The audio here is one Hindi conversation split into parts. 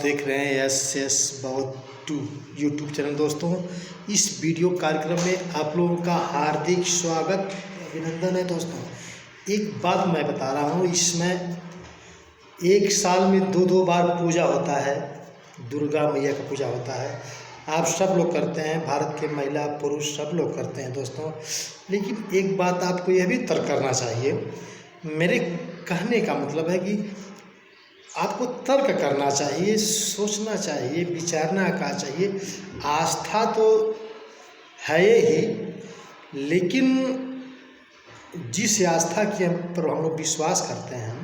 देख रहे हैं एस बहुत टू यूट्यूब चैनल। दोस्तों, इस वीडियो कार्यक्रम में आप लोगों का हार्दिक स्वागत अभिनंदन है। दोस्तों, एक बात मैं बता रहा हूँ, इसमें एक साल में दो बार पूजा होता है, दुर्गा मैया का पूजा होता है। आप सब लोग करते हैं, भारत के महिला पुरुष सब लोग करते हैं दोस्तों। लेकिन एक बात आपको यह भी तर्क करना चाहिए। मेरे कहने का मतलब है कि आपको तर्क करना चाहिए, सोचना चाहिए, विचारना का चाहिए। आस्था तो है ही, लेकिन जिस आस्था के पर हम लोग विश्वास करते हैं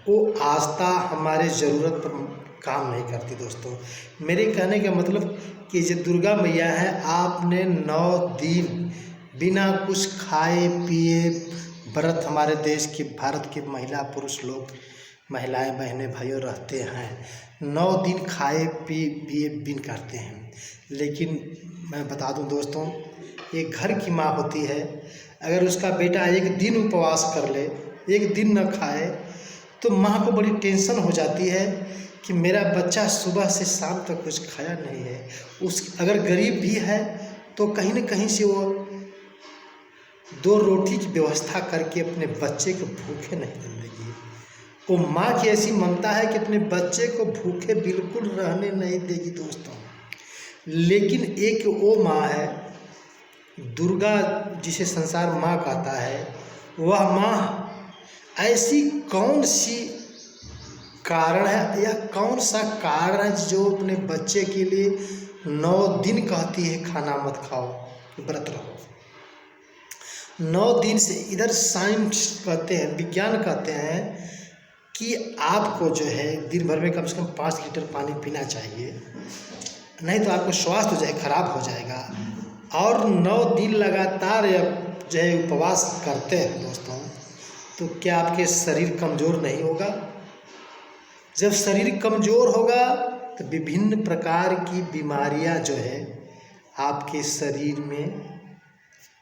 वो आस्था हमारे ज़रूरत पर काम नहीं करती। दोस्तों, मेरे कहने का मतलब कि जो दुर्गा मैया है, आपने 9 दिन बिना कुछ खाए पिए व्रत हमारे देश के भारत के महिला पुरुष लोग, महिलाएं बहनें भाइयों रहते हैं। 9 दिन खाए पिए बिन करते हैं। लेकिन मैं बता दूं दोस्तों, एक घर की माँ होती है, अगर उसका बेटा एक दिन उपवास कर ले, एक दिन न खाए, तो माँ को बड़ी टेंशन हो जाती है कि मेरा बच्चा सुबह से शाम तक कुछ खाया नहीं है। अगर गरीब भी है तो कहीं न कहीं से वो 2 रोटी की व्यवस्था करके अपने बच्चे को भूखे नहीं रहेगी। वो माँ की ऐसी ममता है कि अपने बच्चे को भूखे बिल्कुल रहने नहीं देगी दोस्तों। लेकिन एक वो माँ है, दुर्गा जिसे संसार माँ कहता है, वह माँ ऐसी कौन सी कारण है या कौन सा कारण है जो अपने बच्चे के लिए 9 दिन कहती है खाना मत खाओ, व्रत रहो। 9 दिन से इधर साइंस कहते हैं, विज्ञान कहते हैं कि आपको जो है दिन भर में कम से कम 5 लीटर पानी पीना चाहिए, नहीं तो आपको स्वास्थ्य जो है खराब हो जाएगा। और 9 दिन लगातार जो है उपवास करते हैं दोस्तों, तो क्या आपके शरीर कमज़ोर नहीं होगा? जब शरीर कमज़ोर होगा तो विभिन्न प्रकार की बीमारियां जो है आपके शरीर में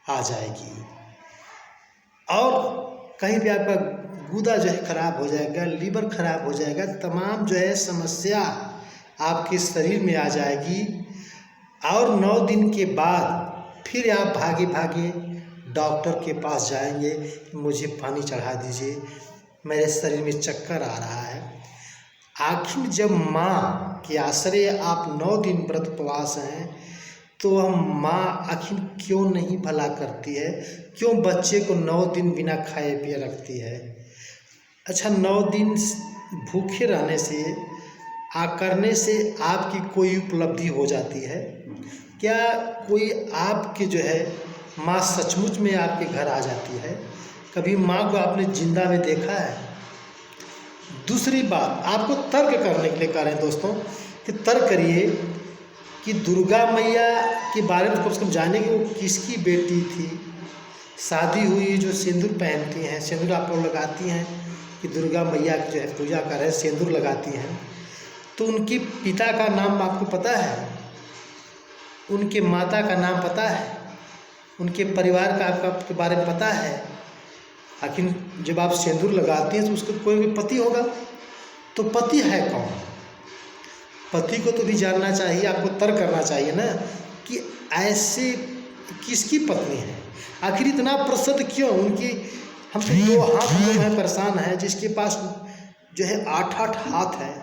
आ जाएगी, और कहीं भी आपका गुदा जो है खराब हो जाएगा, लीवर खराब हो जाएगा, तमाम जो है समस्या आपके शरीर में आ जाएगी। और 9 दिन के बाद फिर आप भागे भागे डॉक्टर के पास जाएंगे, मुझे पानी चढ़ा दीजिए, मेरे शरीर में चक्कर आ रहा है। आखिर जब माँ के आश्रय आप 9 दिन व्रत उपवास हैं, तो हम माँ आखिर क्यों नहीं भला करती है? क्यों बच्चे को 9 दिन बिना खाए पिए रखती है? अच्छा, 9 दिन भूखे रहने से करने से आपकी कोई उपलब्धि हो जाती है क्या? कोई आपके जो है माँ सचमुच में आपके घर आ जाती है? कभी माँ को आपने जिंदा में देखा है? दूसरी बात, आपको तर्क करने के लिए कह रहे हैं दोस्तों कि तर्क करिए कि दुर्गा मैया के बारे में कम से कम जाने कि वो किसकी बेटी थी। शादी हुई, जो सिंदूर पहनती हैं, सिंदूर आप लोग लगाती हैं कि दुर्गा मैया की जो है पूजा कर रहे हैं, सिंदूर लगाती हैं, तो उनके पिता का नाम आपको पता है? उनके माता का नाम पता है? उनके परिवार का आपके बारे में पता है? आखिर जब आप सिंदूर लगाती हैं तो उसको कोई भी पति होगा, तो पति है कौन? पति को तो भी जानना चाहिए, आपको तर्क करना चाहिए ना कि ऐसे किसकी पत्नी है, आखिर इतना प्रसिद्ध क्यों? उनकी हम तो 2 हाथ लोग हैं, परेशान है, जिसके पास जो है 8 हाथ है,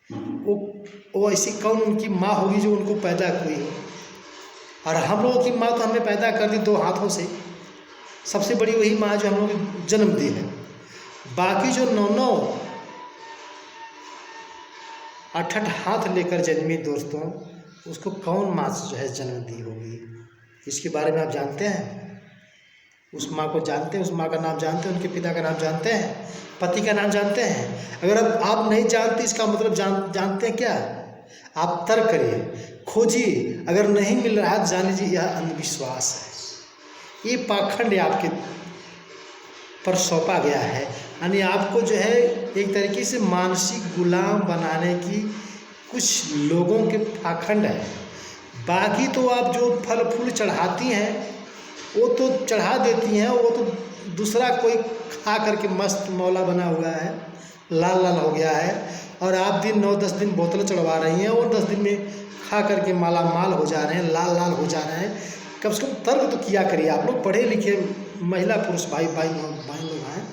वो ऐसी कौन उनकी माँ होगी जो उनको पैदा हुई हो? और हम लोगों की माँ तो हमें पैदा कर दी 2 हाथों से, सबसे बड़ी वही माँ जो हम लोगों को जन्म दी है। बाकी जो 9 8 हाथ लेकर जन्मी दोस्तों, उसको कौन माँ जो है जन्म दी होगी? इसके बारे में आप जानते हैं? उस माँ को जानते हैं? उस माँ का नाम जानते हैं? उनके पिता का नाम जानते हैं? पति का नाम जानते हैं? अगर आप नहीं जानते, इसका मतलब जानते हैं क्या? आप तर्क करिए, खोजिए, अगर नहीं मिल रहा है तो जान लीजिए यह अंधविश्वास है, ये पाखंड आपके पर सौंपा गया है। यानी आपको जो है एक तरीके से मानसिक गुलाम बनाने की कुछ लोगों के पाखंड है। बाकी तो आप जो फल फूल चढ़ाती हैं वो तो चढ़ा देती हैं, वो तो दूसरा कोई खा करके मस्त मौला बना हुआ है, लाल लाल हो गया है और आप दिन 9-10 दिन बोतल चढ़वा रही हैं और 10 दिन में खा करके माला माल हो जा रहे हैं, लाल लाल हो जा रहे हैं। कम से कम तर्क तो किया करिए। आप लोग पढ़े लिखे महिला पुरुष भाई लोग हैं,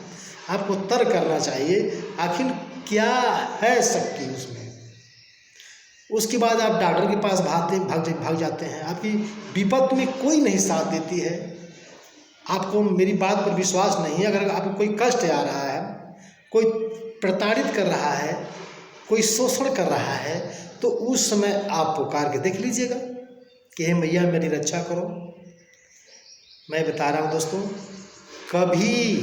आपको तर्क करना चाहिए आखिर क्या है शक्ति उसमें। उसके बाद आप डॉक्टर के पास भाग जाते हैं। आपकी विपत्त में कोई नहीं साथ देती है। आपको मेरी बात पर विश्वास नहीं है। अगर आपको कोई कष्ट आ रहा है, कोई प्रताड़ित कर रहा है, कोई शोषण कर रहा है, तो उस समय आप पुकार के देख लीजिएगा कि हे मैया मेरी रक्षा करो। मैं बता रहा हूँ दोस्तों, कभी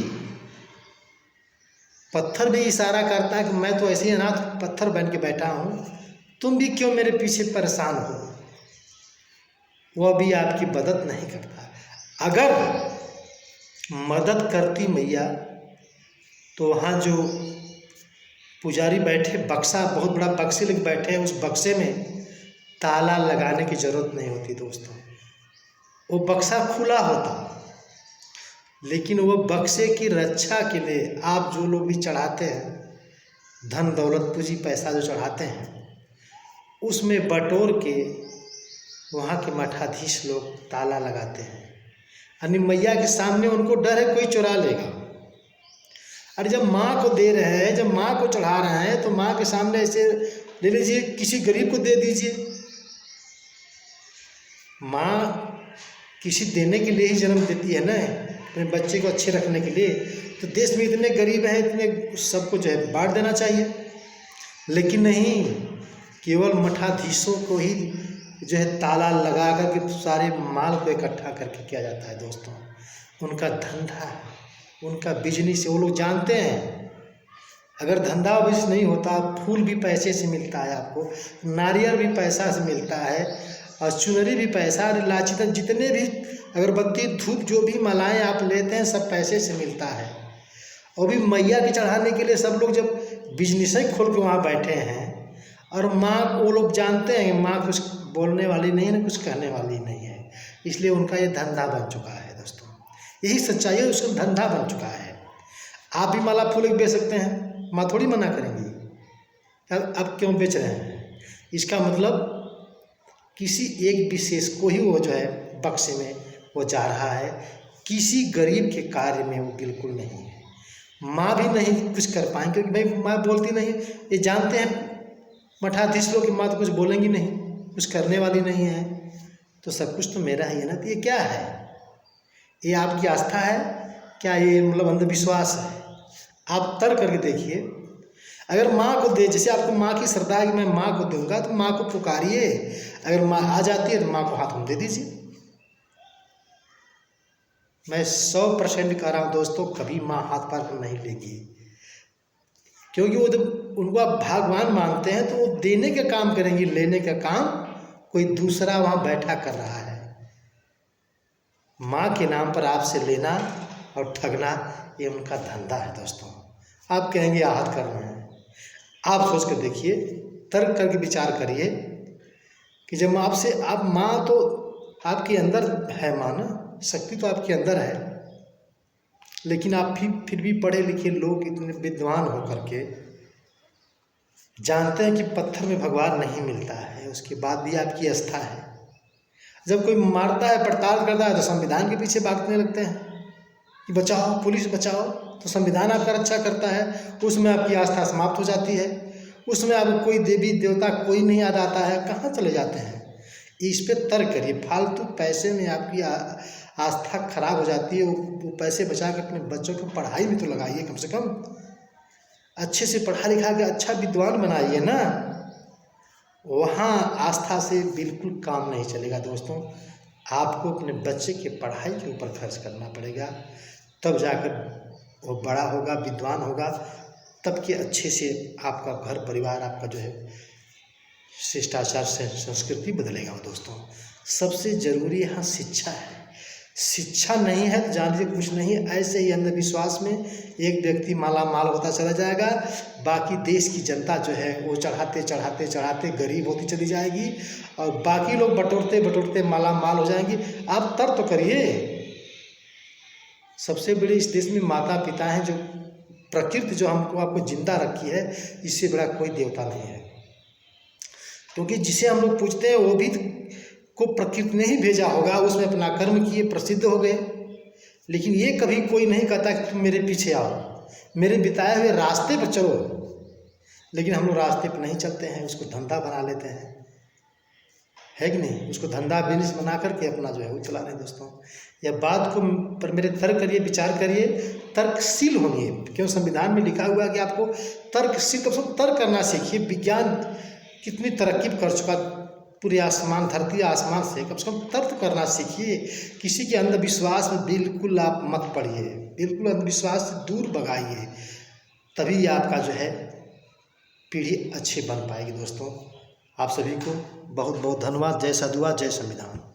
पत्थर भी इशारा करता है कि मैं तो ऐसे ही अनाथ पत्थर बन के बैठा हूँ, तुम भी क्यों मेरे पीछे परेशान हो। वह भी आपकी मदद नहीं करता। अगर मदद करती मैया तो वहाँ जो पुजारी बैठे, बक्सा बहुत बड़ा बक्से लेके बैठे हैं, उस बक्से में ताला लगाने की जरूरत नहीं होती दोस्तों। वो बक्सा खुला होता, लेकिन वो बक्से की रक्षा के लिए आप जो लोग भी चढ़ाते हैं, धन दौलत पूंजी पैसा जो चढ़ाते हैं, उसमें बटोर के वहाँ के मठाधीश लोग ताला लगाते हैं। यानी मैया के सामने उनको डर है कोई चुरा लेगा। अरे जब माँ को दे रहे हैं, जब माँ को चढ़ा रहे हैं, तो माँ के सामने ऐसे ले लीजिए, किसी गरीब को दे दीजिए। माँ किसी देने के लिए ही जन्म देती है ना, अपने बच्चे को अच्छे रखने के लिए। तो देश में इतने गरीब हैं, इतने सबको जो है बांट देना चाहिए, लेकिन नहीं, केवल मठाधीशों को ही जो है ताला लगा करके सारे माल को इकट्ठा करके किया जाता है दोस्तों। उनका धंधा है, उनका बिजनेस है। वो लोग जानते हैं अगर धंधा और बिजनेस नहीं होता, फूल भी पैसे से मिलता है आपको, नारियल भी पैसा से मिलता है, और चुनरी भी पैसा, इलायची तक जितने भी अगरबत्ती धूप जो भी मालाएं आप लेते हैं सब पैसे से मिलता है। और भी मैया के चढ़ाने के लिए सब लोग जब बिजनेस ही खोल के वहाँ बैठे हैं, और माँ वो लोग जानते हैं माँ कुछ बोलने वाली नहीं है, कुछ कहने वाली नहीं है, इसलिए उनका ये धंधा बन चुका है दोस्तों। यही सच्चाई है, उसका धंधा बन चुका है। आप भी माला फूल बेच सकते हैं, माँ थोड़ी मना करेंगी। अब क्यों बेच रहे हैं? इसका मतलब किसी एक विशेष को ही वो जो है बक्से में वो जा रहा है, किसी गरीब के कार्य में वो बिल्कुल नहीं है। माँ भी नहीं कुछ कर पाएंगे, क्योंकि भाई माँ बोलती नहीं। ये जानते हैं मठाधीश लोग कि माँ तो कुछ बोलेंगी नहीं, कुछ करने वाली नहीं है, तो सब कुछ तो मेरा ही है ना। तो ये क्या है? ये आपकी आस्था है क्या? ये मतलब अंधविश्वास है? आप तर्क करके देखिए। अगर माँ को दे, जैसे आपको माँ की श्रद्धा है कि मैं माँ को दूंगा, तो माँ को पुकारिए। अगर माँ आ जाती है तो माँ को हाथ में दे दीजिए। मैं 100% कह रहा हूँ दोस्तों, कभी माँ हाथ पार कर नहीं लेगी, क्योंकि वो जब उनको आप भगवान मानते हैं तो वो देने का काम करेंगी, लेने का काम कोई दूसरा वहाँ बैठा कर रहा है। माँ के नाम पर आपसे लेना और ठगना ये उनका धंधा है दोस्तों। आप कहेंगे आहत कर रहे हैं, आप सोच कर देखिए, तर्क करके विचार करिए कि जब आपसे आप माँ तो आपके अंदर है, माँ ना, शक्ति तो आपके अंदर है, लेकिन आप फिर भी पढ़े लिखे लोग इतने विद्वान होकर के जानते हैं कि पत्थर में भगवान नहीं मिलता है, उसके बाद भी आपकी आस्था है। जब कोई मारता है, पड़ताल करता है, तो संविधान के पीछे भागने लगते हैं कि बचाओ, पुलिस बचाओ, तो संविधान आपका रक्षा करता है। उसमें आपकी आस्था समाप्त हो जाती है, उसमें आपको कोई देवी देवता कोई नहीं याद आता है, कहाँ चले जाते हैं? इस पे तर्क करिए। फालतू पैसे में आपकी आस्था खराब हो जाती है। वो पैसे बचा के अपने बच्चों को पढ़ाई में तो लगाइए, कम से कम अच्छे से पढ़ा लिखा के अच्छा विद्वान बनाइए ना। वहाँ आस्था से बिल्कुल काम नहीं चलेगा दोस्तों। आपको अपने बच्चे के पढ़ाई के ऊपर खर्च करना पड़ेगा, तब जाकर वो बड़ा होगा, विद्वान होगा, तब कि अच्छे से आपका घर परिवार, आपका जो है शिष्टाचार से संस्कृति बदलेगा दोस्तों। सबसे ज़रूरी यहाँ शिक्षा है। शिक्षा नहीं है तो जान लीजिए कुछ नहीं है। ऐसे ही अंधविश्वास में एक व्यक्ति माला माल होता चला जाएगा, बाकी देश की जनता जो है वो चढ़ाते चढ़ाते चढ़ाते गरीब होती चली जाएगी, और बाकी लोग बटोरते बटोरते माला माल हो जाएंगे। आप तर्क तो करिए। सबसे बड़े इस देश में माता पिता हैं जो प्रकृति जो हमको आपको जिंदा रखी है, इससे बड़ा कोई देवता नहीं है। क्योंकि जिसे हम लोग पूजते हैं वो भी को प्रकृति ने ही भेजा होगा, उसमें अपना कर्म किए, प्रसिद्ध हो गए। लेकिन ये कभी कोई नहीं कहता कि तुम मेरे पीछे आओ, मेरे बिताए हुए रास्ते पर चलो। लेकिन हम लोग रास्ते पर नहीं चलते हैं, उसको धंधा बना लेते हैं, है कि नहीं। उसको धंधा बिजनेस बना करके अपना जो है वो चला रहे हैं। दोस्तों यह बात को पर मेरे तर्क करिए, विचार करिए, तर्कशील होइए। क्यों संविधान में लिखा हुआ है कि आपको तर्कशील, कम से कम तर्क करना सीखिए। विज्ञान कितनी तरक्की कर चुका, पूरे आसमान, धरती आसमान से, कम से कम तर्क करना सीखिए। किसी के अंधविश्वास में बिल्कुल आप मत पड़िए, बिल्कुल अंधविश्वास से दूर भगाइए, तभी आपका जो है पीढ़ी अच्छी बन पाएगी। दोस्तों आप सभी को बहुत बहुत धन्यवाद। जय साधुवाद, जय संविधान।